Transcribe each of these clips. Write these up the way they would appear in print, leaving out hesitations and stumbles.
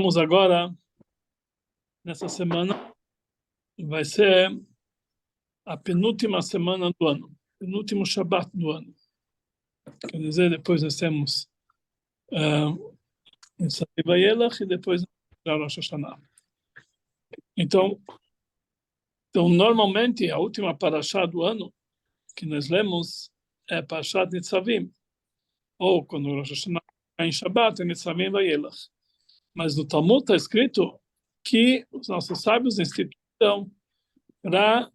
Vamos agora, nessa semana, vai ser a penúltima semana do ano, penúltimo Shabat do ano. Quer dizer, depois nós temos Nitzavim Vayelach e depois Rosh Hashanah. Então, normalmente, a última parashá do ano que nós lemos é Parashat Nitzavim, ou quando Rosh Hashanah é em Shabat, é Nitzavim Vayelach. Mas no Talmud está escrito que os nossos sábios instituíram para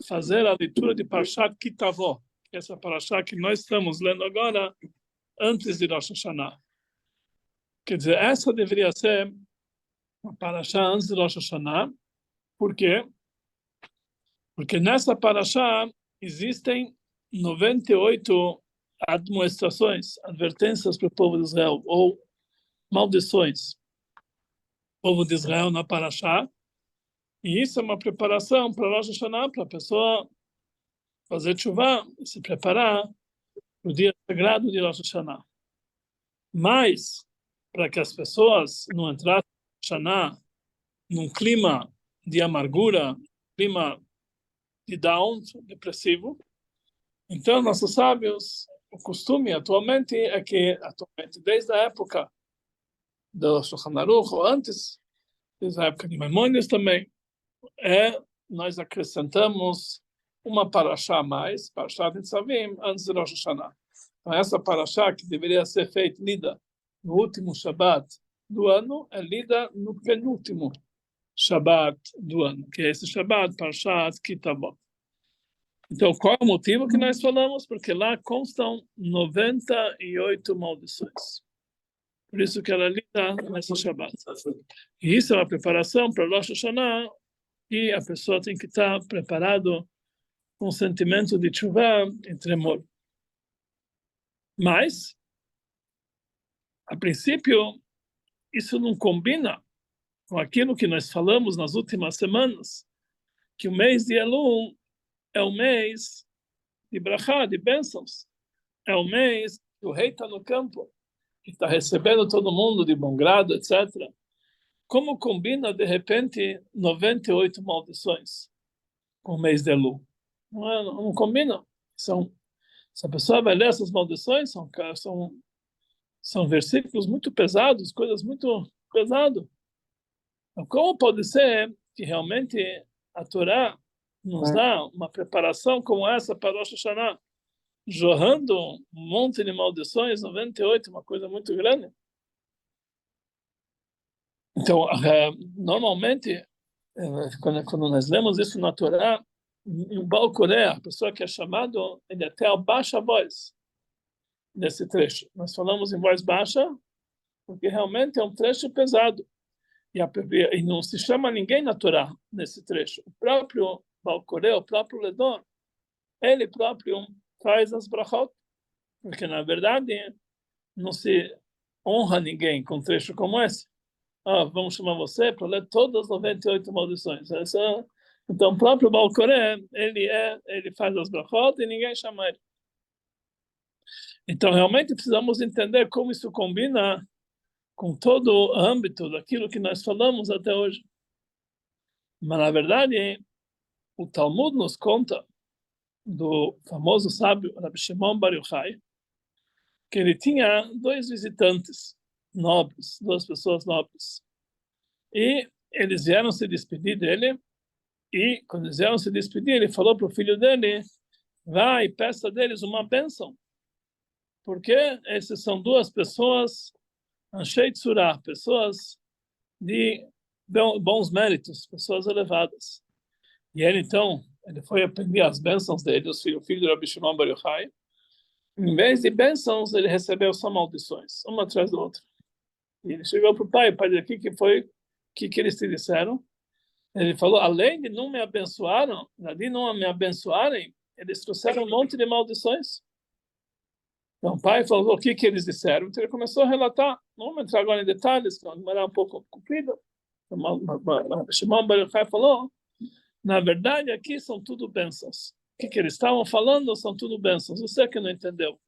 fazer a leitura de Parashat Kitavó, que é essa parashá que nós estamos lendo agora, antes de Rosh Hashanah. Quer dizer, essa deveria ser uma parashá antes de Rosh Hashanah. Por quê? Porque nessa parashá existem 98 admoestações, advertências para o povo de Israel, ou maldições. O povo de Israel na parashá. E isso é uma preparação para Rosh Hashanah, para a pessoa fazer tshuva, se preparar para o dia sagrado de Rosh Hashanah. Mas, para que as pessoas não entrassem em Rosh Hashanah num clima de amargura, clima de down, depressivo, então nossos sábios, o costume atualmente é que, desde a época do Shulchan Aruch, ou antes, desde a época de Maimônides também, nós acrescentamos uma parashá a mais, Parashat Nitzavim, antes de Rosh Hashanah. Então, essa parashá que deveria ser feita, lida no último Shabat do ano, é lida no penúltimo Shabat do ano, que é esse Shabat, Parashat Kitavot. Então, qual é o motivo que nós falamos? Porque lá constam 98 maldições. Por isso que ela é lida nesse Shabat. E isso é uma preparação para Rosh Hashanah, e a pessoa tem que estar preparado com sentimento de tshuva e tremor. Mas, a princípio, isso não combina com aquilo que nós falamos nas últimas semanas, que o mês de Elul é o mês de brachá, de bênçãos. É o mês que o rei está no campo, que está recebendo todo mundo de bom grado, etc. Como combina, de repente, 98 maldições com o mês de Elul? Não combina. Se a pessoa vai ler essas maldições, são versículos muito pesados, coisas muito pesadas. Então, como pode ser que realmente a Torá nos dá uma preparação como essa para Rosh Hashanah, jorrando um monte de maldições, 98, uma coisa muito grande? Então, normalmente, quando nós lemos isso na Torá, em Baal Koré, a pessoa que é chamado, ele até abaixa a voz nesse trecho. Nós falamos em voz baixa, porque realmente é um trecho pesado. E não se chama ninguém na Torá nesse trecho. O próprio Baal Koré, o próprio Ledor, ele próprio faz as brachot, porque na verdade não se honra ninguém com um trecho como esse. Vamos chamar você para ler todas as 98 maldições. Então, o próprio Baal Koré, ele faz as brachot e ninguém chama ele. Então, realmente precisamos entender como isso combina com todo o âmbito daquilo que nós falamos até hoje. Mas, na verdade, o Talmud nos conta do famoso sábio Rabbi Shimon Bar Yochai, que ele tinha 2 visitantes nobres, 2 pessoas nobres. E eles vieram se despedir dele, e quando eles vieram se despedir, ele falou para o filho dele, vai e peça deles uma bênção, porque essas são 2 pessoas, Anshei Tzurah, pessoas de bons méritos, pessoas elevadas. E ele, então, ele foi aprender as bênçãos dele, o filho do Rabbi Shimon Bar Yochai. Em vez de bênçãos, ele recebeu só maldições, uma atrás da outra. E ele chegou para o pai disse, o que eles te disseram? Ele falou, além de não me abençoarem, eles trouxeram um monte de maldições. Então o pai falou, o que eles disseram? Então ele começou a relatar, não vamos entrar agora em detalhes, que era um pouco comprido. Shimon Bar Yochai falou, na verdade aqui são tudo bênçãos. O que eles estavam falando são tudo bênçãos. Você que não entendeu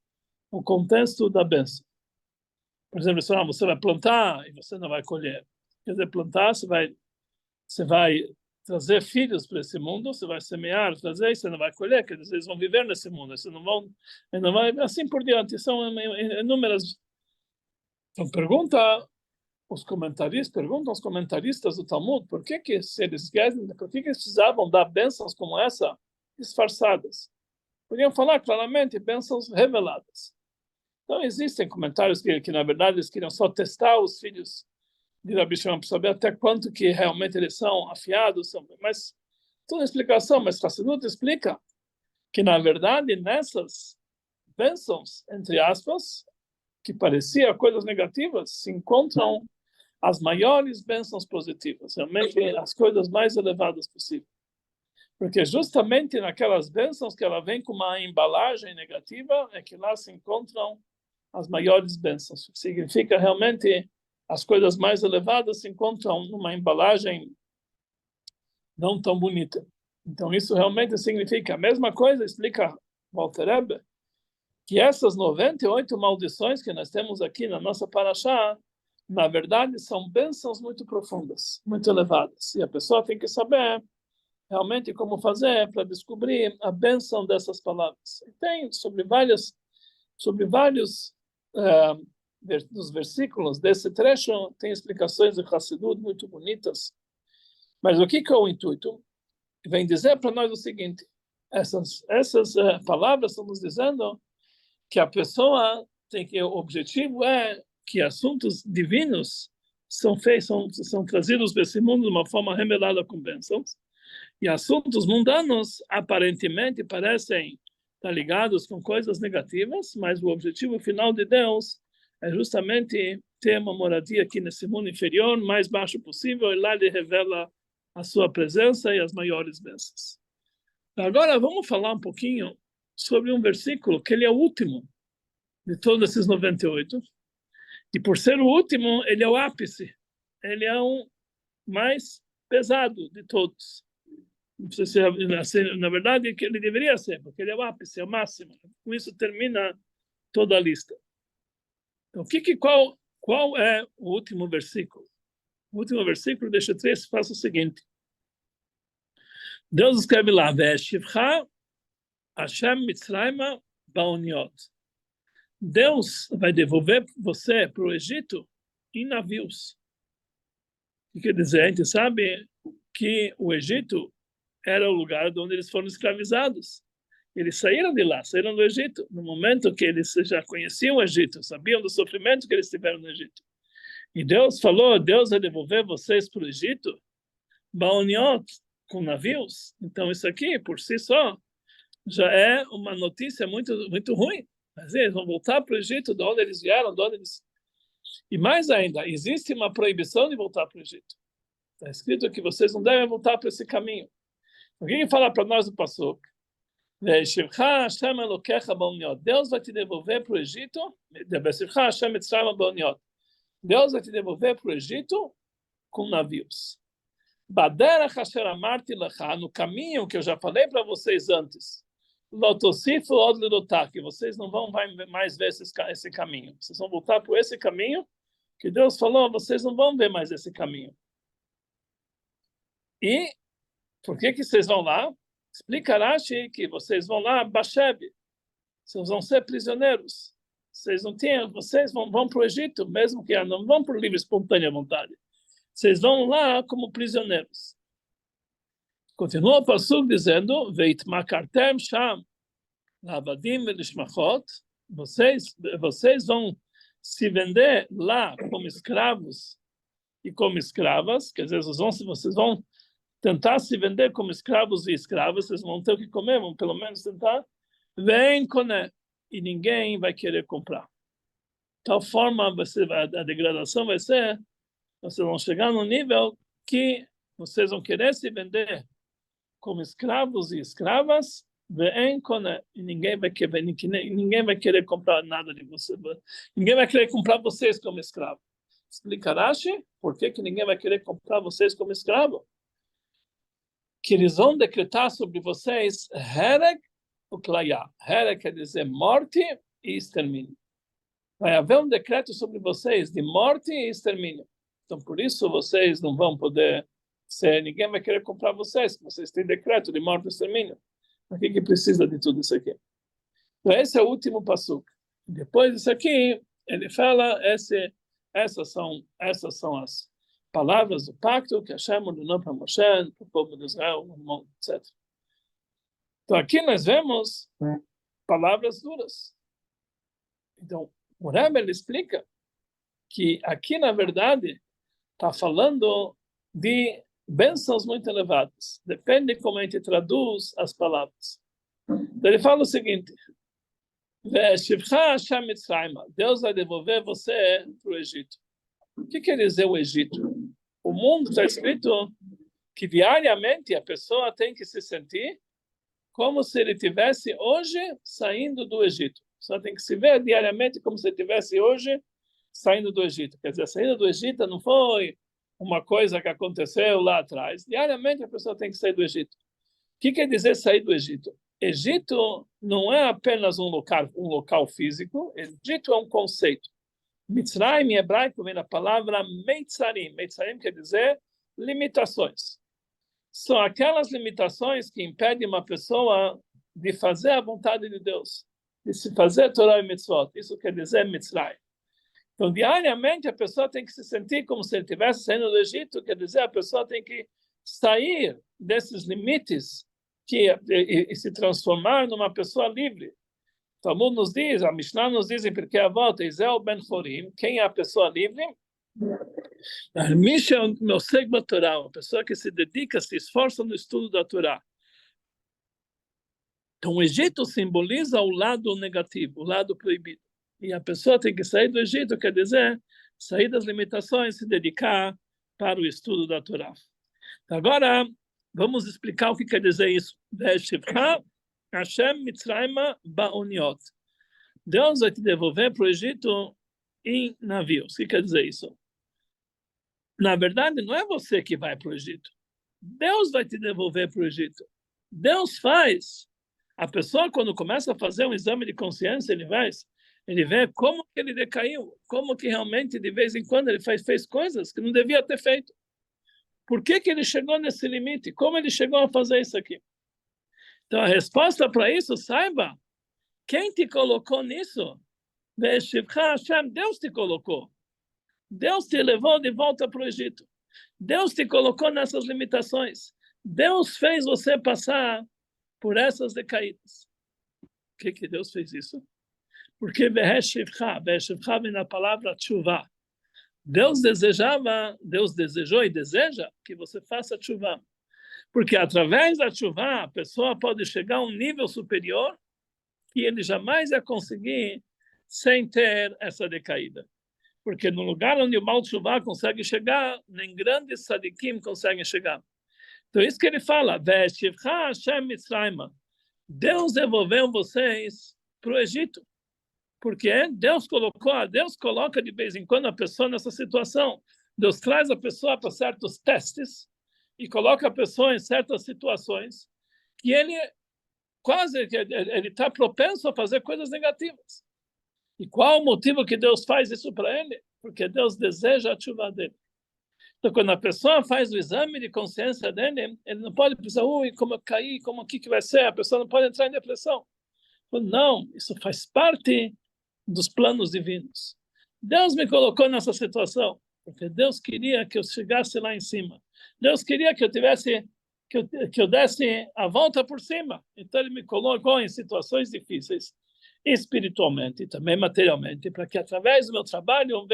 o contexto da bênção. Por exemplo, você vai plantar e você não vai colher. Quer dizer, plantar, você vai trazer filhos para esse mundo, você vai semear, trazer, e você não vai colher, quer dizer, eles vão viver nesse mundo, você não vai, assim por diante, são inúmeras. Então perguntam os comentaristas do Talmud, por que se eles querem, por que eles precisavam dar bênçãos como essa, disfarçadas? Podiam falar claramente bênçãos reveladas. Então existem comentários que na verdade eles queriam só testar os filhos de Rabi Shimon para saber até quanto que realmente eles são afiados, mas toda explicação, mas Hassidut explica que na verdade nessas bênçãos, entre aspas, que pareciam coisas negativas, se encontram as maiores bênçãos positivas, realmente as coisas mais elevadas possíveis. Porque justamente naquelas bênçãos que ela vem com uma embalagem negativa, é que lá se encontram as maiores bênçãos. Significa realmente as coisas mais elevadas se encontram numa embalagem não tão bonita. Então isso realmente significa a mesma coisa, explica Walter Rebbe, que essas 98 maldições que nós temos aqui na nossa paraxá, na verdade são bênçãos muito profundas, muito elevadas. E a pessoa tem que saber realmente como fazer para descobrir a bênção dessas palavras. E tem sobre vários dos versículos desse trecho, tem explicações de Hassidut muito bonitas. Mas o que é o intuito? Vem dizer para nós o seguinte, essas palavras estão nos dizendo que a pessoa tem que, o objetivo é que assuntos divinos são trazidos para esse mundo de uma forma revelada com bênçãos, e assuntos mundanos aparentemente parecem estar ligados com coisas negativas, mas o objetivo final de Deus é justamente ter uma moradia aqui nesse mundo inferior, mais baixo possível, e lá ele revela a sua presença e as maiores bênçãos. Agora vamos falar um pouquinho sobre um versículo que ele é o último de todos esses 98, e por ser o último, ele é o ápice, ele é o mais pesado de todos. Não sei se, na verdade, que ele deveria ser, porque ele é o ápice, é o máximo. Com isso termina toda a lista. Então, qual é o último versículo? O último versículo, deixa 3, faça o seguinte. Deus escreve lá, Ve'eshivcha Hashem Mitzrayma Ba'oniot. Deus vai devolver você para o Egito em navios. O que quer dizer? A gente sabe que o Egito era o lugar onde eles foram escravizados. Eles saíram de lá, saíram do Egito, no momento que eles já conheciam o Egito, sabiam do sofrimento que eles tiveram no Egito. E Deus falou, Deus vai devolver vocês para o Egito, Baoniot, com navios. Então isso aqui, por si só, já é uma notícia muito, muito ruim. Mas eles vão voltar para o Egito, de onde eles vieram, de onde eles... E mais ainda, existe uma proibição de voltar para o Egito. Está escrito que vocês não devem voltar para esse caminho. O que fala para nós o Pasuk? Deus vai te devolver para o Egito. Deus vai te devolver para o Egito com navios. No caminho que eu já falei para vocês antes, que vocês não vão mais ver esse caminho. Vocês vão voltar por esse caminho que Deus falou, vocês não vão ver mais esse caminho. E por que vocês vão lá? Explica Rashi que vocês vão lá, Basheb, vocês vão ser prisioneiros. Vocês vão para o Egito, mesmo que não vão por livre, espontânea vontade. Vocês vão lá como prisioneiros. Continua o Pasuk dizendo, Veitmakartem Sham, Lavadim Velishmachot, vocês vão se vender lá como escravos e como escravas, quer dizer, vocês vão tentar se vender como escravos e escravas, vocês vão ter o que comer, vão pelo menos tentar, vem comer, e ninguém vai querer comprar. De tal forma, a degradação vai ser, vocês vão chegar no nível que vocês vão querer se vender como escravos e escravas, vem comer, e ninguém vai querer comprar nada de vocês, ninguém vai querer comprar vocês como escravo. Explica Rashi, por que ninguém vai querer comprar vocês como escravo? Que eles vão decretar sobre vocês Hereg o Klayá. Hereg quer dizer morte e extermínio. Vai haver um decreto sobre vocês de morte e extermínio. Então, por isso, vocês não vão poder ser, ninguém vai querer comprar vocês têm decreto de morte e extermínio. Por que precisa de tudo isso aqui? Então, esse é o último passuco. Depois disso aqui, ele fala, essas são as palavras do pacto que Hashem ordenou para Moshe, para o povo de Israel, etc. Então, aqui nós vemos palavras duras. Então, o Rebbe, ele explica que aqui, na verdade, está falando de bênçãos muito elevadas. Depende como a gente traduz as palavras. Então, ele fala o seguinte: Deus vai devolver você para o Egito. O que quer dizer o Egito? O mundo está escrito que diariamente a pessoa tem que se sentir como se ele tivesse hoje saindo do Egito. Só tem que se ver diariamente como se ele tivesse hoje saindo do Egito. Quer dizer, a saída do Egito não foi uma coisa que aconteceu lá atrás. Diariamente a pessoa tem que sair do Egito. O que quer dizer sair do Egito? Egito não é apenas um local físico. Egito é um conceito. Mitzrayim, em hebraico, vem da palavra meitzarim. Meitzarim quer dizer limitações. São aquelas limitações que impedem uma pessoa de fazer a vontade de Deus, de se fazer Torah e Mitzvot. Isso quer dizer Mitzrayim. Então, diariamente, a pessoa tem que se sentir como se ele estivesse saindo do Egito, quer dizer, a pessoa tem que sair desses limites e se transformar numa pessoa livre. O Talmud nos diz, a Mishnah nos diz, porque a volta, Israel ben Chorim, quem é a pessoa livre? A pessoa que se dedica, se esforça no estudo da Torá. Então, o Egito simboliza o lado negativo, o lado proibido. E a pessoa tem que sair do Egito, quer dizer, sair das limitações, se dedicar para o estudo da Torá. Agora, vamos explicar o que quer dizer isso. Hashem Mitzrayma Ba'oniot. Deus vai te devolver para o Egito em navios. O que quer dizer isso? Na verdade, não é você que vai para o Egito. Deus vai te devolver para o Egito. Deus faz. A pessoa, quando começa a fazer um exame de consciência, ele vê como que ele decaiu, como que realmente, de vez em quando, ele fez coisas que não devia ter feito. Por que ele chegou nesse limite? Como ele chegou a fazer isso aqui? Então, a resposta para isso, saiba, quem te colocou nisso? Deus te colocou. Deus te levou de volta para o Egito. Deus te colocou nessas limitações. Deus fez você passar por essas decaídas. Por que Deus fez isso? Porque Veshivcha vem na palavra tshuva. Deus desejou e deseja que você faça tshuva. Porque através da tshuva, a pessoa pode chegar a um nível superior que ele jamais ia conseguir sem ter essa decaída. Porque no lugar onde o mal tshuva consegue chegar, nem grandes sadikim conseguem chegar. Então, isso que ele fala, Veshivcha Hashem Mitzrayma. Deus devolveu vocês para o Egito. Porque Deus coloca de vez em quando a pessoa nessa situação. Deus traz a pessoa para certos testes e coloca a pessoa em certas situações que ele está propenso a fazer coisas negativas. E qual o motivo que Deus faz isso para ele? Porque Deus deseja a chuva dele. Então, quando a pessoa faz o exame de consciência dele, ele não pode pensar, como eu caí, como que vai ser? A pessoa não pode entrar em depressão. Não, isso faz parte dos planos divinos. Deus me colocou nessa situação porque Deus queria que eu chegasse lá em cima. Deus queria que eu que eu desse a volta por cima. Então ele me colocou em situações difíceis, espiritualmente e também materialmente, para que através do meu trabalho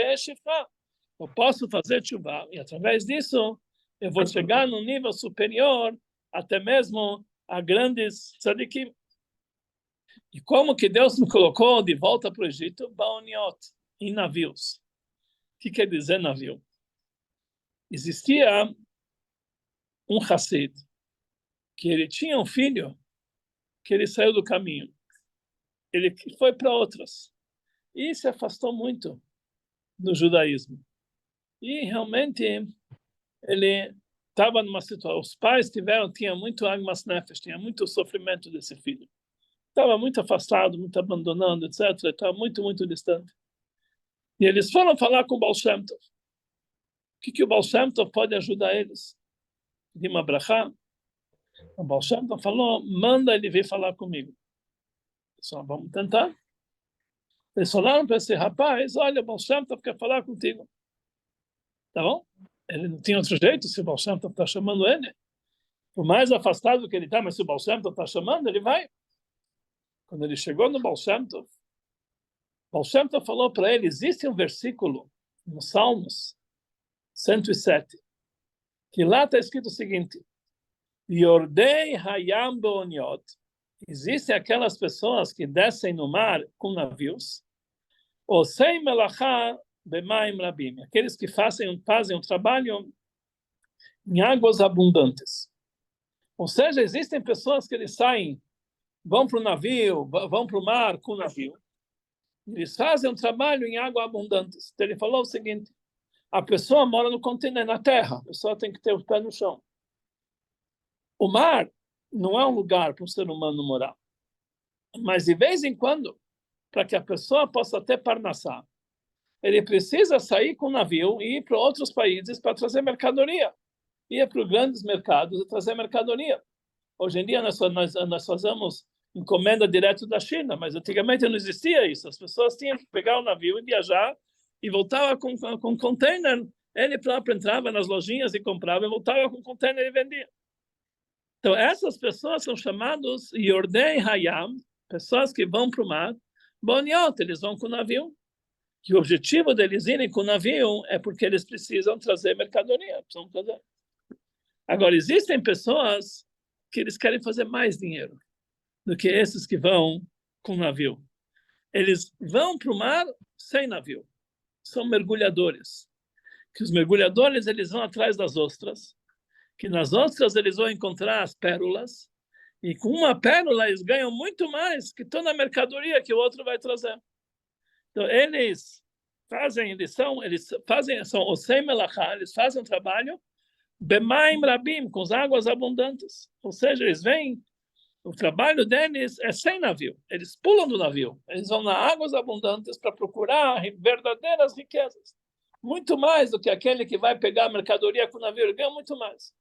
eu possa fazer chuva e através disso eu vou chegar num nível superior até mesmo a grandes tzadikim. E como que Deus me colocou de volta para o Egito? Baoniot, em navios. O que quer dizer navio? Existia um Hassid, que ele tinha um filho, que ele saiu do caminho. Ele foi para outras. E se afastou muito do judaísmo. E realmente ele estava numa situação. Os pais tinham muito agmas nefesh, tinha muito sofrimento desse filho. Estava muito afastado, muito abandonando, etc. Estava muito, muito distante. E eles foram falar com o Baal Shem Tov. que o Baal Shem Tov pode ajudar eles? De uma brachá. O Baal Shem Tov falou, manda ele vir falar comigo. Só vamos tentar. Eles falaram para esse rapaz, olha, o Baal Shem Tov quer falar contigo. Tá bom? Ele não tinha outro jeito, se o Baal Shem Tov está chamando ele. Por mais afastado que ele está, mas se o Baal Shem Tov está chamando, ele vai. Quando ele chegou no Baal Shem Tov, o Baal Shem Tov falou para ele, existe um versículo no Salmos 107, que lá está escrito o seguinte, Yordei Hayam Beoniot, existem aquelas pessoas que descem no mar com navios, Osei Melachá Bemaim Rabim, aqueles que fazem um trabalho em águas abundantes. Ou seja, existem pessoas que eles saem, vão para o navio, vão para o mar com o navio, eles fazem um trabalho em águas abundantes. Então ele falou o seguinte, a pessoa mora no continente, na terra, a pessoa tem que ter o pé no chão. O mar não é um lugar para um ser humano morar, mas de vez em quando, para que a pessoa possa ter parnassá, ele precisa sair com o navio e ir para outros países para trazer mercadoria. Ir para os grandes mercados e trazer mercadoria. Hoje em dia nós fazemos encomenda direto da China, mas antigamente não existia isso. As pessoas tinham que pegar o navio e viajar e voltava com container. Ele próprio entrava nas lojinhas e comprava e voltava com container e vendia. Então essas pessoas são chamadas Yordei Hayam, pessoas que vão para o mar. Boniot, eles vão com o navio. Que o objetivo deles irem com o navio é porque eles precisam trazer mercadoria. Precisam trazer. Agora, existem pessoas que eles querem fazer mais dinheiro do que esses que vão com navio. Eles vão para o mar sem navio. São mergulhadores. Que os mergulhadores eles vão atrás das ostras, que nas ostras eles vão encontrar as pérolas, e com uma pérola eles ganham muito mais que toda a mercadoria que o outro vai trazer. Então, eles fazem são Osei Melachá, eles fazem um trabalho Bemaim Rabim, com as águas abundantes. Ou seja, eles vêm, o trabalho deles é sem navio. Eles pulam do navio. Eles vão nas águas abundantes para procurar verdadeiras riquezas. Muito mais do que aquele que vai pegar a mercadoria com o navio. Ele ganha muito mais.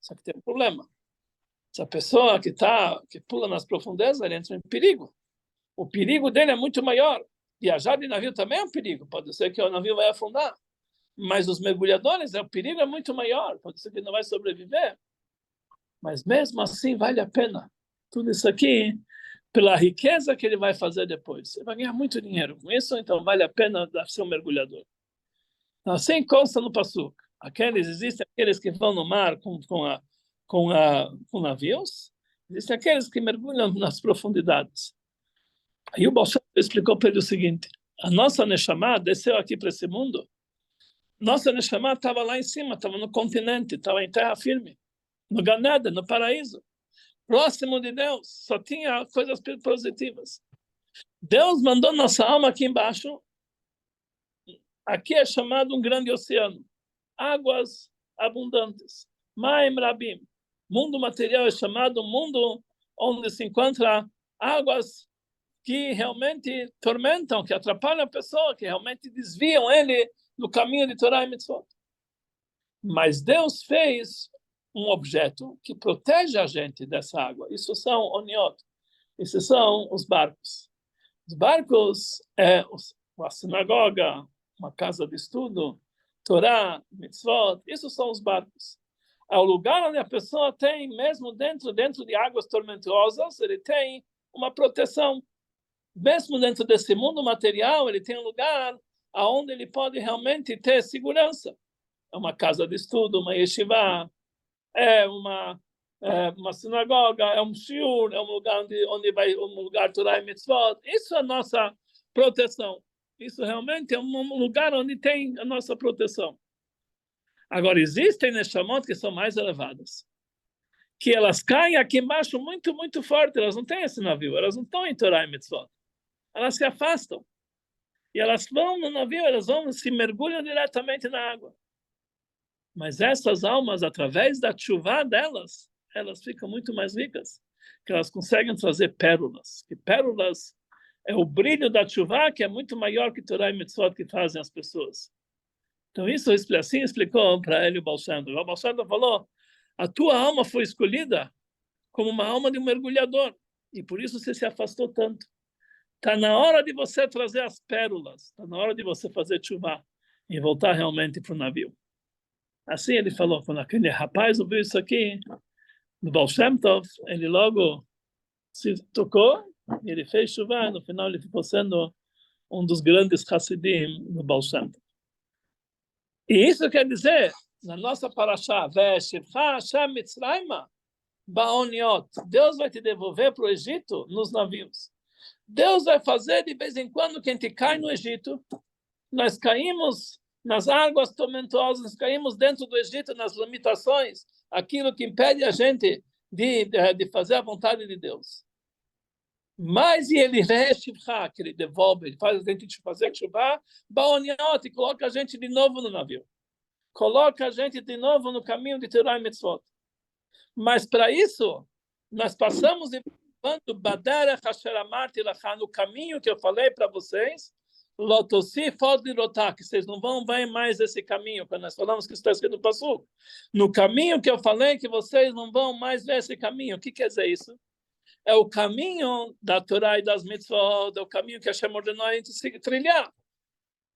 Só que tem um problema. Essa pessoa que pula nas profundezas, ele entra em perigo. O perigo dele é muito maior. Viajar de navio também é um perigo. Pode ser que o navio vai afundar. Mas os mergulhadores, o perigo é muito maior. Pode ser que não vai sobreviver. Mas mesmo assim, vale a pena. Tudo isso aqui, pela riqueza que ele vai fazer depois. Ele vai ganhar muito dinheiro com isso, então vale a pena ser um mergulhador. Então, assim consta no Pasuk. Existem aqueles que vão no mar com navios. Existem aqueles que mergulham nas profundidades. Aí o Baal Shem Tov explicou para ele o seguinte. A nossa Neshama desceu aqui para esse mundo. Nossa Neshama estava lá em cima, estava no continente, estava em terra firme, no Gan Eden, no paraíso, próximo de Deus, só tinha coisas positivas. Deus mandou nossa alma aqui embaixo, aqui é chamado um grande oceano, águas abundantes, Maim Rabim, mundo material é chamado mundo onde se encontra águas que realmente tormentam, que atrapalham a pessoa, que realmente desviam ele do caminho de Torá e Mitzvot. Mas Deus fez um objeto que protege a gente dessa água. Isso são oniot. Esses são os barcos. Os barcos é a sinagoga, uma casa de estudo, Torá, Mitzvot. Isso são os barcos. É o lugar onde a pessoa tem, mesmo dentro de águas tormentosas, ele tem uma proteção. Mesmo dentro desse mundo material, ele tem um lugar aonde ele pode realmente ter segurança. É uma casa de estudo, uma yeshiva, é uma sinagoga, é um shiur, é um lugar onde vai um lugar Torah e Mitzvot. Isso é a nossa proteção. Isso realmente é um lugar onde tem a nossa proteção. Agora, existem neshamot que são mais elevadas, que elas caem aqui embaixo muito, muito forte. Elas não têm esse navio, elas não estão em Torah e Mitzvot. Elas se afastam. E elas vão no navio, elas se mergulham diretamente na água. Mas essas almas, através da tshuva delas, elas ficam muito mais ricas, que elas conseguem trazer pérolas. Que pérolas é o brilho da tshuva, que é muito maior que Torah e Mitzvot que fazem as pessoas. Então, isso assim explicou para ele o Baal Shem Tov. O Baal Shem Tov falou, a tua alma foi escolhida como uma alma de um mergulhador, e por isso você se afastou tanto. Está na hora de você trazer as pérolas, está na hora de você fazer chuva e voltar realmente para o navio. Assim ele falou, quando aquele rapaz ouviu isso aqui, no Baal Shem Tov, ele logo se tocou, e ele fez chuva, e no final ele ficou sendo um dos grandes Hassidim no Baal Shem Tov. E isso quer dizer, na nossa paraxá, Deus vai te devolver para o Egito nos navios. Deus vai fazer de vez em quando que a gente cai no Egito, nós caímos nas águas tormentosas, nós caímos dentro do Egito, nas limitações, aquilo que impede a gente de fazer a vontade de Deus. Mas ele que ele devolve, ele faz a gente fazer chuva, e coloca a gente de novo no navio. Coloca a gente de novo no caminho de Torah e Mitzvot. Mas para isso, nós passamos de no caminho que eu falei para vocês, que vocês não vão ver mais esse caminho, quando nós falamos que está escrito no Passuco. No caminho que eu falei que vocês não vão mais ver esse caminho. O que quer dizer isso? É o caminho da Torá e das mitzvot, é o caminho que Hashem ordenou a gente trilhar.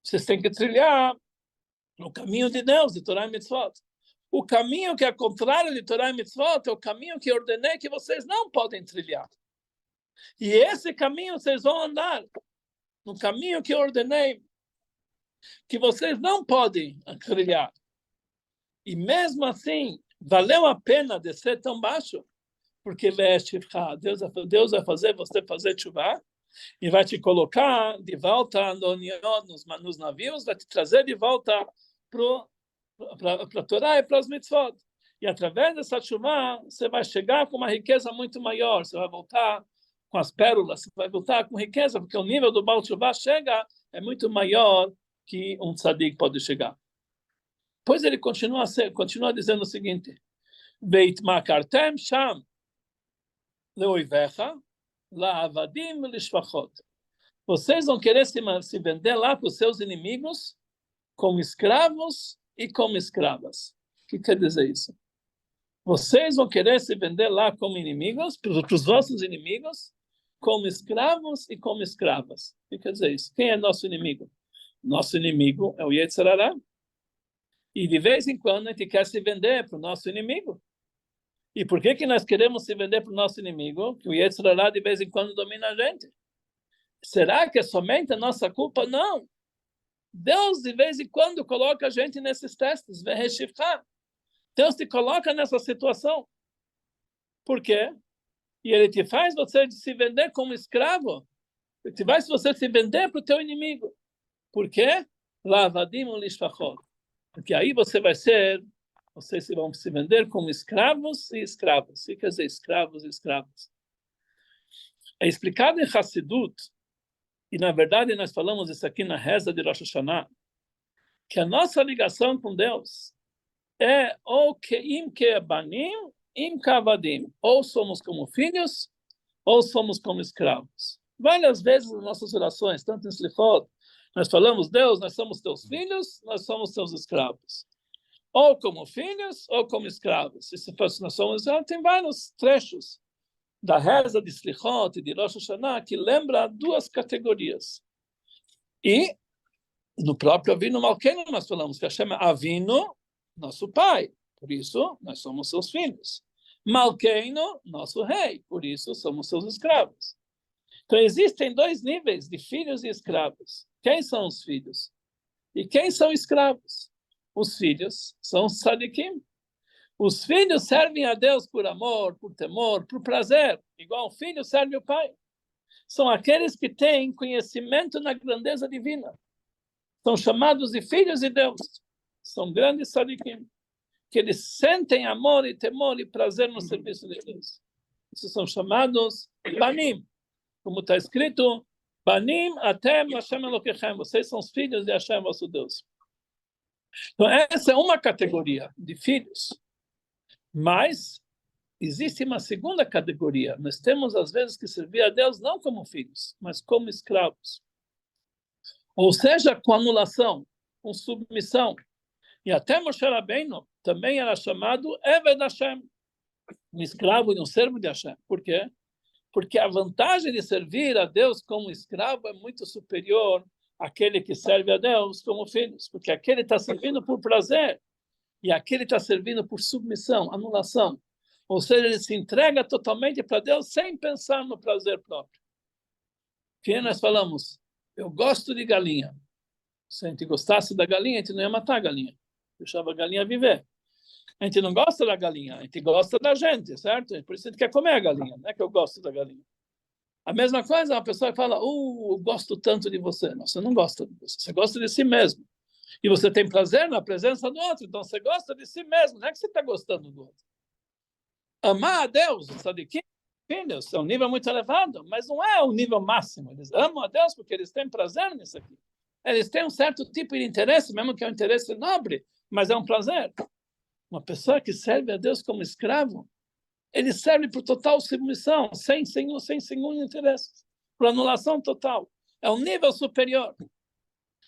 Vocês têm que trilhar o caminho de Deus, de Torá e mitzvot. O caminho que é contrário de Torá e mitzvot é o caminho que eu ordenei que vocês não podem trilhar. E esse caminho vocês vão andar. No caminho que eu ordenei que vocês não podem trilhar. E mesmo assim, valeu a pena descer tão baixo? Porque Deus vai fazer você fazer chuva e vai te colocar de volta nos navios, vai te trazer de volta para a Torá e para as mitzvot. E através dessa chuva, você vai chegar com uma riqueza muito maior, você vai voltar com as pérolas, você vai voltar com riqueza, porque o nível do Baal Tshuva é muito maior que um tzadik pode chegar. Pois ele continua dizendo o seguinte, Veit makartem sham leoivecha la'avadim lishvachot. Vocês vão querer se vender lá para os seus inimigos como escravos e como escravas. O que quer dizer isso? Vocês vão querer se vender lá como inimigos, para os vossos inimigos, como escravos e como escravas. O que quer dizer isso? Quem é nosso inimigo? Nosso inimigo é o Yetzer Hara. E de vez em quando a gente quer se vender para o nosso inimigo. E por que nós queremos se vender para o nosso inimigo? Que o Yetzer Hara de vez em quando domina a gente. Será que é somente a nossa culpa? Não. Deus de vez em quando coloca a gente nesses testes. Deus te coloca nessa situação. Por quê? E ele te faz você se vender como escravo. Ele te faz você se vender para o teu inimigo. Por quê? Lavadim lishvachot. Porque aí vocês vão se vender como escravos e escravas. O que quer dizer escravos e escravas? É explicado em Hassidut, e na verdade nós falamos isso aqui na reza de Rosh Hashanah, que a nossa ligação com Deus é ou keim kebanim, im kavadim. Ou somos como filhos, ou somos como escravos. Várias vezes nas nossas orações, tanto em Slichot, nós falamos, Deus, nós somos teus filhos, nós somos teus escravos. Ou como filhos, ou como escravos. E se nós somos, tem vários trechos da reza de Slichot e de Rosh Hashanah que lembra duas categorias. E no próprio Avinu Malkeinu nós falamos que Hashem é Avinu, nosso pai, por isso nós somos seus filhos. Malkeinu, nosso rei, por isso somos seus escravos. Então existem dois níveis de filhos e escravos. Quem são os filhos? E quem são escravos? Os filhos são os tzadikim. Os filhos servem a Deus por amor, por temor, por prazer, igual um filho serve o pai. São aqueles que têm conhecimento na grandeza divina. São chamados de filhos de Deus. São grandes tzadikim, que eles sentem amor e temor e prazer no serviço de Deus. Esses são chamados banim, como está escrito, banim atem Hashem Elokechem, vocês são os filhos de Hashem, vosso Deus. Então essa é uma categoria de filhos. Mas existe uma segunda categoria. Nós temos às vezes que servir a Deus não como filhos, mas como escravos. Ou seja, com anulação, com submissão. E até Moshe Rabbeinu também era chamado Eved Hashem, um escravo e um servo de Hashem. Por quê? Porque a vantagem de servir a Deus como escravo é muito superior àquele que serve a Deus como filhos, porque aquele está servindo por prazer e aquele está servindo por submissão, anulação. Ou seja, ele se entrega totalmente para Deus sem pensar no prazer próprio. Que nós falamos, eu gosto de galinha. Se a gente gostasse da galinha, a gente não ia matar a galinha. Deixava a galinha viver. A gente não gosta da galinha, a gente gosta da gente, certo? Por isso a gente quer comer a galinha, não é que eu gosto da galinha. A mesma coisa, uma pessoa que fala, eu gosto tanto de você. Não, você não gosta de você, você gosta de si mesmo. E você tem prazer na presença do outro, então você gosta de si mesmo, não é que você está gostando do outro. Amar a Deus, tzadikim, filhos, é um nível muito elevado, mas não é o nível máximo. Eles amam a Deus porque eles têm prazer nisso aqui. Eles têm um certo tipo de interesse, mesmo que é um interesse nobre, mas é um prazer. Uma pessoa que serve a Deus como escravo, ele serve por total submissão, sem nenhum interesse, por anulação total. É um nível superior.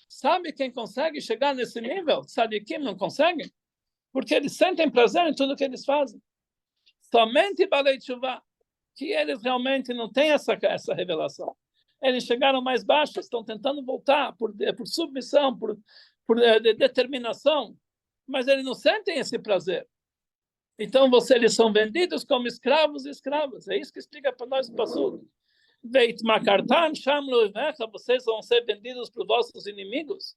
Sabe quem consegue chegar nesse nível? Sabe quem não consegue? Porque eles sentem prazer em tudo que eles fazem. Somente Balei Teshuvah, que eles realmente não têm essa revelação. Eles chegaram mais baixos, estão tentando voltar por submissão, por determinação, mas eles não sentem esse prazer. Então, eles são vendidos como escravos e escravas. É isso que explica para nós o Passuco. Vocês vão ser vendidos para os vossos inimigos.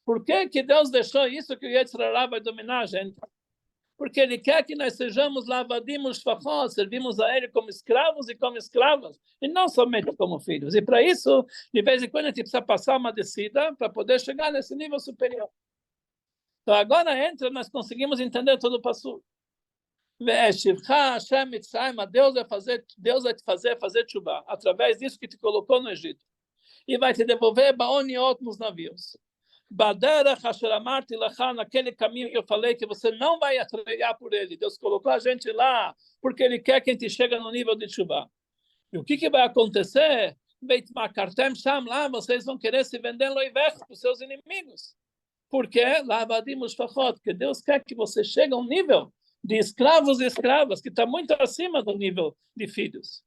Por que Deus deixou isso que o Yetzer Hara vai dominar a gente? Porque Ele quer que nós sejamos lavadimos shfachot, servimos a Ele como escravos e como escravas, e não somente como filhos. E para isso, de vez em quando, a gente precisa passar uma descida para poder chegar nesse nível superior. Então, agora nós conseguimos entender todo o Passuco. Deus vai te fazer tchuvá, através disso que te colocou no Egito. E vai te devolver baoniot nos navios. Naquele caminho que eu falei que você não vai trilhar por ele. Deus colocou a gente lá porque Ele quer que a gente chegue no nível de tchuvá. E o que vai acontecer? Lá vocês vão querer se vender loivech para os seus inimigos. Porque porque Deus quer que você chegue a um nível de escravos e escravas que está muito acima do nível de filhos.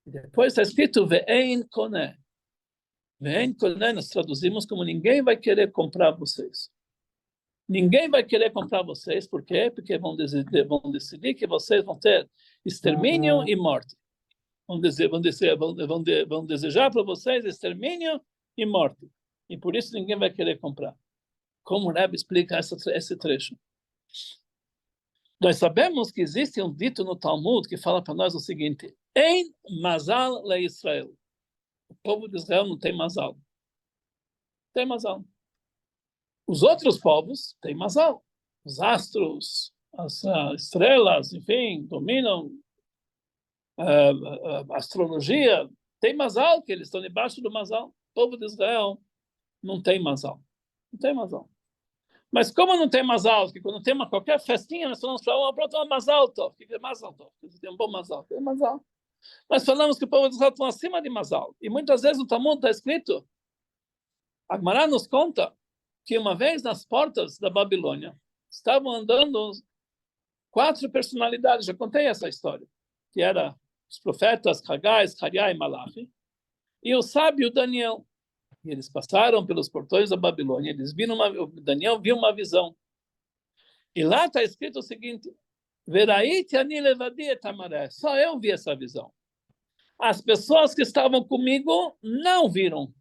Depois está escrito Ve'ein koneh. Ve'ein koneh nós traduzimos como ninguém vai querer comprar vocês. Ninguém vai querer comprar vocês, por quê? Porque vão decidir que vocês vão ter extermínio e morte. Vão desejar para vocês extermínio e morte. E por isso ninguém vai querer comprar. Como o Rebbe explica esse trecho? Nós sabemos que existe um dito no Talmud que fala para nós o seguinte: Ein mazal le Israel. O povo de Israel não tem mazal. Tem mazal. Os outros povos têm mazal. Os astros, as estrelas, enfim, dominam a astrologia. Tem mazal, que eles estão debaixo do mazal. O povo de Israel não tem mazal. Não tem mazal. Mas como não tem mazal, que quando tem qualquer festinha, nós falamos para uma mazal tov. O que é mazal tov? Tem um bom mazal. Tem mazal. Nós falamos que o povo de Israel está acima de mazal. E muitas vezes no Talmud está escrito, a Gemara nos conta que uma vez nas portas da Babilônia estavam andando 4 personalidades. Já contei essa história. Que eram os profetas Hagai, Zechariah e Malachi. E o sábio Daniel. E eles passaram pelos portões da Babilônia, Daniel viu uma visão. E lá está escrito o seguinte: só eu vi essa visão. As pessoas que estavam comigo não viram.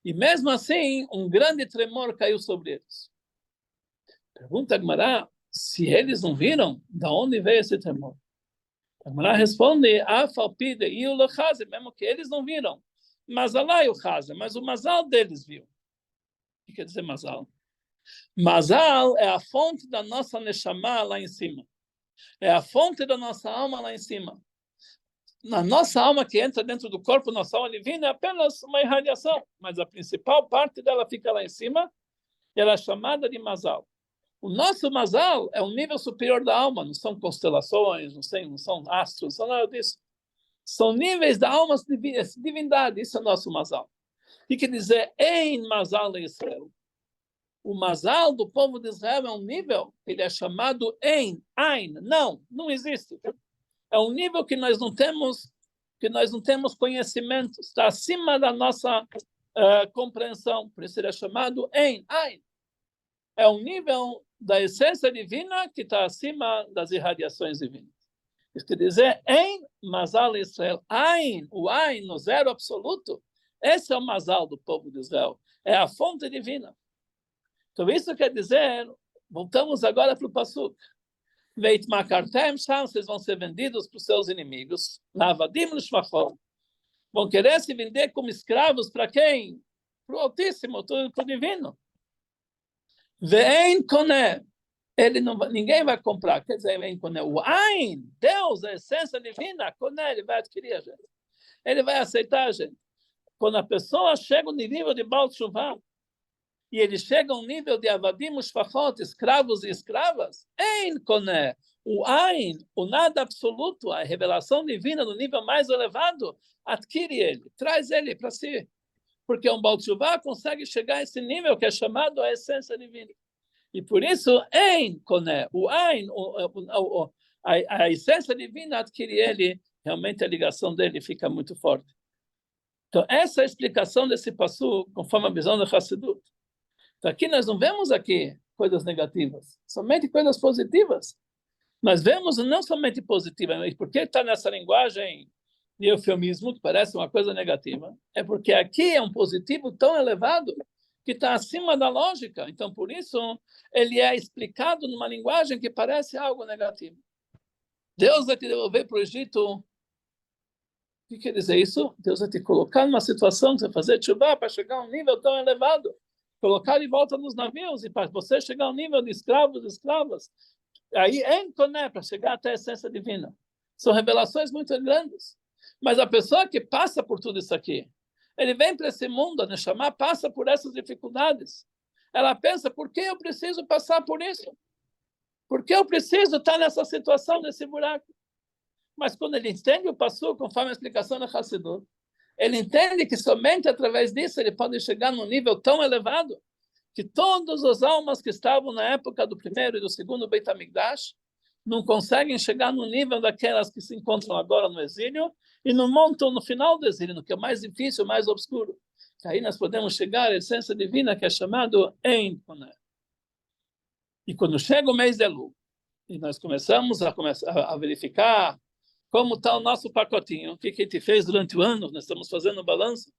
E mesmo assim, um grande tremor caiu sobre eles. Pergunta a Gemara, se eles não viram, de onde veio esse tremor? A Gemara responde, mesmo que eles não viram. Mazalai o Haza, mas o Mazal deles viu. O que quer dizer Mazal? Mazal é a fonte da nossa Neshama lá em cima. É a fonte da nossa alma lá em cima. Na nossa alma que entra dentro do corpo, nossa alma divina é apenas uma irradiação, mas a principal parte dela fica lá em cima e ela é chamada de Mazal. O nosso Mazal é um nível superior da alma, não são constelações, não são astros, não são nada disso. São níveis da alma, divindade, isso é o nosso Mazal. O que quer dizer Ein Mazal le Israel? O mazal do povo de Israel é um nível, ele é chamado Ein, não existe. É um nível que nós não temos conhecimento, está acima da nossa compreensão, por isso ele é chamado Ein. É um nível da essência divina que está acima das irradiações divinas. Isso quer dizer, Ein Mazal Israel, o Ein, no zero absoluto, esse é o Mazal do povo de Israel, é a fonte divina. Então isso quer dizer, voltamos agora para o Pasuk, Veit Makartem Sham, vocês vão ser vendidos para os seus inimigos, Lavadim Lishmachom, vão querer se vender como escravos para quem? Para o Altíssimo, para o Divino. Ve'en Koné, ninguém vai comprar, quer dizer, Ve'en Koné, o Ein, Deus, a essência divina, Koné, ele vai adquirir a gente, ele vai aceitar a gente. Quando a pessoa chega no nível de Baal Teshuvah, e ele chega a um nível de Avadim Ushfachot, escravos e escravas, Ein Koné, o Ein, o nada absoluto, a revelação divina no nível mais elevado, adquire ele, traz ele para si. Porque um Baal Teshuvah consegue chegar a esse nível que é chamado a essência divina. E por isso, Ein Koné, o Ein, a essência divina adquire ele, realmente a ligação dele fica muito forte. Então, essa é a explicação desse passo, conforme a visão da Hassidut. Então, aqui nós não vemos coisas negativas, somente coisas positivas. Nós vemos não somente positivas, mas porque está nessa linguagem de eufemismo, que parece uma coisa negativa, é porque aqui é um positivo tão elevado que está acima da lógica. Então, por isso, ele é explicado numa linguagem que parece algo negativo. Deus vai te devolver para o Egito. O que quer dizer isso? Deus vai te colocar numa situação que você vai fazer teshuvah para chegar a um nível tão elevado. Colocar de volta nos navios e para você chegar ao nível de escravos e escravas. Aí, para chegar até a essência divina. São revelações muito grandes. Mas a pessoa que passa por tudo isso aqui, ele vem para esse mundo, a Neshama passa por essas dificuldades. Ela pensa, por que eu preciso passar por isso? Por que eu preciso estar nessa situação, nesse buraco? Mas quando ele entende o passo, conforme a explicação da Hassidut, ele entende que somente através disso ele pode chegar num nível tão elevado que todas as almas que estavam na época do primeiro e do segundo Beit HaMikdash não conseguem chegar no nível daquelas que se encontram agora no exílio e não montam no final do exílio, no que é mais difícil, mais obscuro. Aí nós podemos chegar à essência divina que é chamado Ein Koné. E quando chega o mês de Elul, e nós começamos a verificar como está o nosso pacotinho, o que a gente fez durante o ano, nós estamos fazendo o balanço,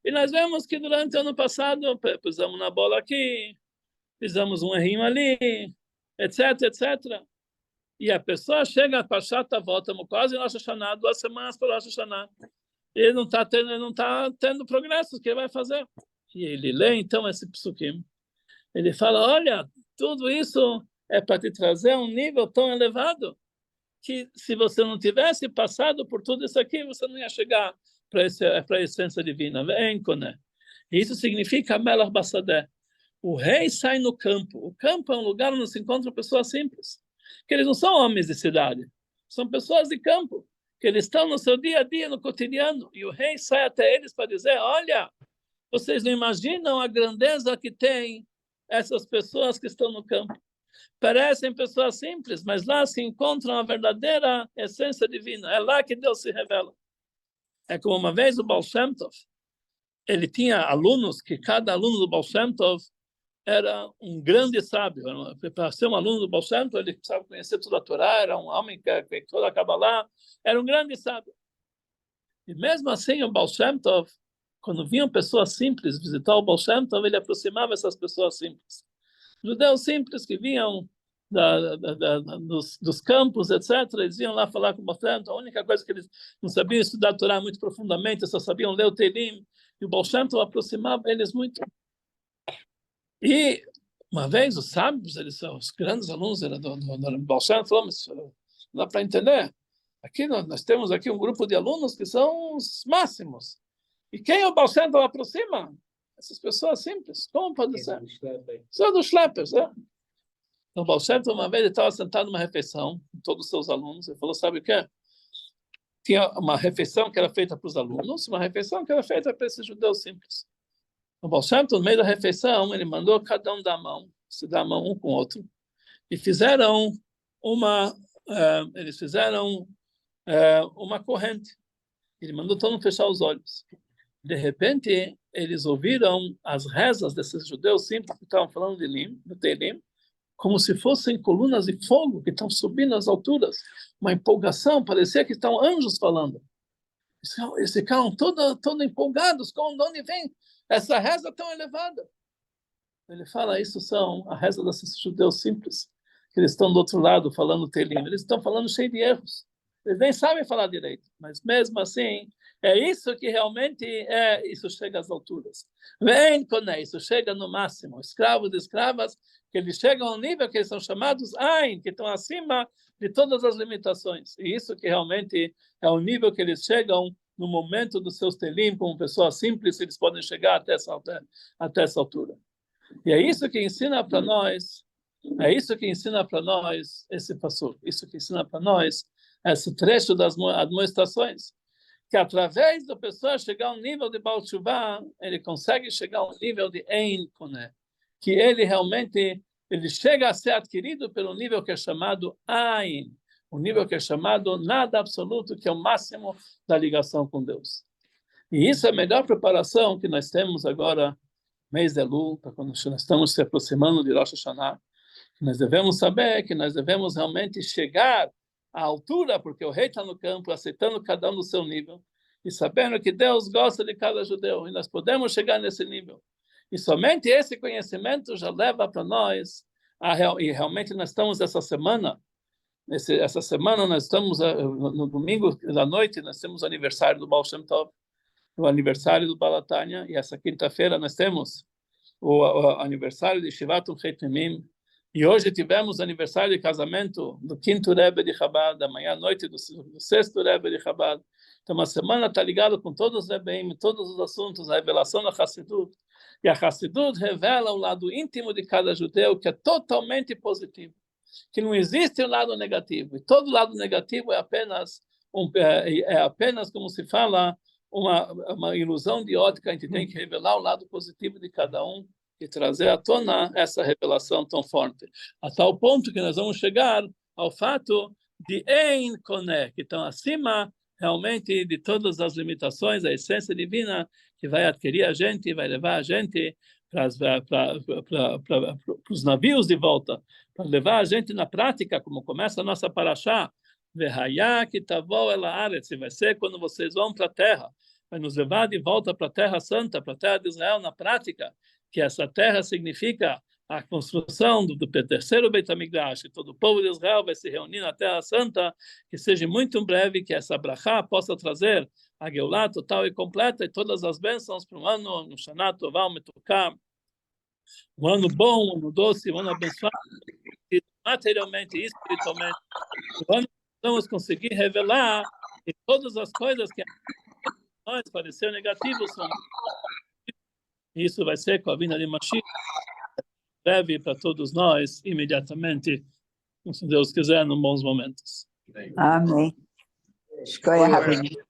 e nós vemos que durante o ano passado pisamos na bola aqui, pisamos um errinho ali, etc, etc. E a pessoa chega para Chata, voltamos quase em Rosh Hashanah, 2 semanas para Rosh Hashanah, e ele não está tendo progressos, o que ele vai fazer? E ele lê então esse psukim, ele fala, olha, tudo isso é para te trazer a um nível tão elevado, que se você não tivesse passado por tudo isso aqui, você não ia chegar para a essência divina. Isso significa Melach Basadeh. O rei sai no campo. O campo é um lugar onde se encontram pessoas simples, que eles não são homens de cidade, são pessoas de campo, que eles estão no seu dia a dia, no cotidiano, e o rei sai até eles para dizer, olha, vocês não imaginam a grandeza que tem essas pessoas que estão no campo. Parecem pessoas simples, mas lá se encontram a verdadeira essência divina. É lá que Deus se revela. É como uma vez o Baal Shem Tov, ele tinha alunos, que cada aluno do Baal Shem Tov era um grande sábio. Para ser um aluno do Baal Shem Tov, ele precisava conhecer toda a Torá, era um homem que toda a Kabbalah, era um grande sábio. E mesmo assim, o Baal Shem Tov, quando vinham pessoas simples visitar o Baal Shem Tov, ele aproximava essas pessoas simples. Judeus simples que vinham dos campos, etc., eles iam lá falar com o Baal Shem Tov. A única coisa que eles não sabiam estudar a Torá muito profundamente, só sabiam ler o Teilim, e o Baal Shem Tov aproximava eles muito. E uma vez os sábios, eles são os grandes alunos do Baal Shem Tov, falou, mas não dá para entender. Aqui nós temos aqui um grupo de alunos que são os máximos. E quem o Baal Shem Tov aproxima? Essas pessoas simples. Como pode ser? São dos schleppers, né? Então, o Baal Shem Tov, uma vez, ele estava sentado numa refeição com todos os seus alunos. Ele falou, sabe o quê? Tinha uma refeição que era feita para os alunos, uma refeição que era feita para esses judeus simples. O Baal Shem Tov, no meio da refeição, ele mandou cada um dar a mão, se dar a mão um com o outro, e fizeram eles fizeram uma corrente. Ele mandou todo mundo fechar os olhos. De repente, eles ouviram as rezas desses judeus simples que estavam falando do Teilim, como se fossem colunas de fogo que estão subindo às alturas. Uma empolgação, parecia que estão anjos falando. Eles ficaram todos empolgados. De onde vem essa reza tão elevada? Ele fala, isso são a reza desses judeus simples, que eles estão do outro lado falando Teilim. Eles estão falando cheio de erros. Eles nem sabem falar direito, mas mesmo assim, é isso que realmente isso chega às alturas. Vem com isso, chega no máximo. Escravos e escravas, que eles chegam ao nível que eles são chamados Ain, que estão acima de todas as limitações. E isso que realmente é o nível que eles chegam no momento dos seus telim, como pessoas simples, eles podem chegar até essa altura. E é isso que ensina para nós, esse passur, isso que ensina para nós esse trecho das admoestações, que através da pessoa chegar ao nível de Baal Teshuvah, ele consegue chegar ao nível de Ein Koneh, que ele realmente chega a ser adquirido pelo nível que é chamado Ain, o nível que é chamado nada absoluto, que é o máximo da ligação com Deus. E isso é a melhor preparação que nós temos agora, mês de Elul, quando nós estamos se aproximando de Rosh Hashanah. Nós devemos saber que nós devemos realmente chegar à altura, porque o rei está no campo, aceitando cada um no seu nível, e sabendo que Deus gosta de cada judeu, e nós podemos chegar nesse nível. E somente esse conhecimento já leva para nós, e realmente nós estamos essa semana nós estamos, no domingo da noite, nós temos o aniversário do Baal Shem Tov, o aniversário do Balatanya, e essa quinta-feira nós temos o aniversário de Shivat Chet Mimim, e hoje tivemos aniversário de casamento do 5º Rebbe de Chabad, amanhã à noite do 6º Rebbe de Chabad. Então, a semana está ligada com todos os Rebbeim, todos os assuntos, a revelação da Hassidut. E a Hassidut revela o lado íntimo de cada judeu, que é totalmente positivo, que não existe um lado negativo. E todo lado negativo é apenas, como se fala, uma ilusão de ótica. A gente tem que revelar o lado positivo de cada um, e trazer à tona essa revelação tão forte, a tal ponto que nós vamos chegar ao fato de Ein Koneh, que estão acima realmente de todas as limitações, a essência divina que vai adquirir a gente, vai levar a gente para os navios de volta, para levar a gente na prática, como começa a nossa paraxá, Vehayá kitavou el haaretz, vai ser quando vocês vão para a terra, vai nos levar de volta para a Terra Santa, para a Terra de Israel na prática, que essa terra significa a construção do terceiro Beit HaMikdash, e todo o povo de Israel vai se reunir na Terra Santa, que seja muito em breve, que essa brachá possa trazer a Geulah total e completa, e todas as bênçãos para um ano, no Shana Tová, um ano bom, um ano doce, um ano abençoado, materialmente e espiritualmente, um ano que vamos conseguir revelar que todas as coisas que a nós pareceram negativas são. Isso vai ser com a vinda de Mashiach, breve para todos nós, imediatamente, se Deus quiser, em bons momentos. Amém. Escolha rapidinho.